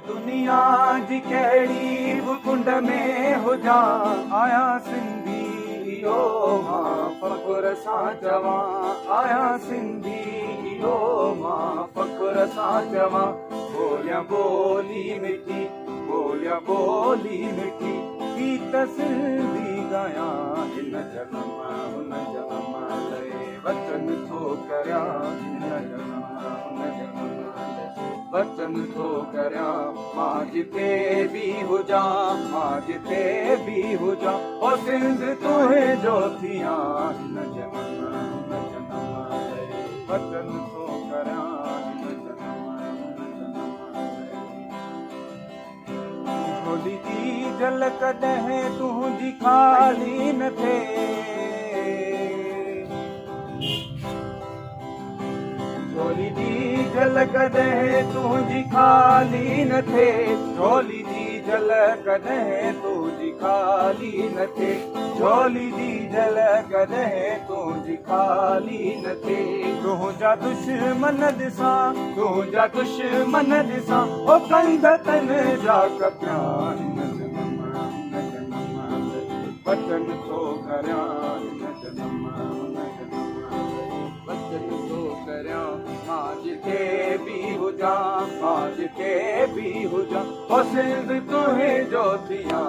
दुनिया जी कहिड़ी बि कुंड में हुजां आया सिंधी ओ मां फ़ख़्र सां चवां आया सिंधी ओ मां फ़ख़्र सां चवां ॿोलियां ॿोली मिठी ॿोलियां ॿोली मिठी गीत सिंधी ॻायां हिन जनम हुन जनम लए वचन थो करियां हिन जनम हुन जनम वचन थो करियां मां जिते बि हुजां मां जिते बि हुजां ओ सिंध तुंहिंजो थियां हिन जनम हुन जनम लए वचन थो करियां हिन जनम हुन जनम लए झोली जी जल कॾहिं तुंहिंजी ख़ाली न थिए झोली जी जल कॾहिं तुंहिंजी ख़ाली न थिए झोली जी जल कॾहिं तुंहिंजी ख़ाली न थिए झोली जी जल कॾहिं तुंहिंजी ख़ाली न थिए तुंहिंजा दुश्मन ॾिसां तुंहिंजा दुश्मन ॾिसां ओ कंधनि जा कपिया हिन जनम हुन जनम वचन थो करियां हिन जनम हुन जनम वचन थो करियां मां जिते बि हुजां मां जिते बि हुजां ओ सिंध तुंहिंजो थियां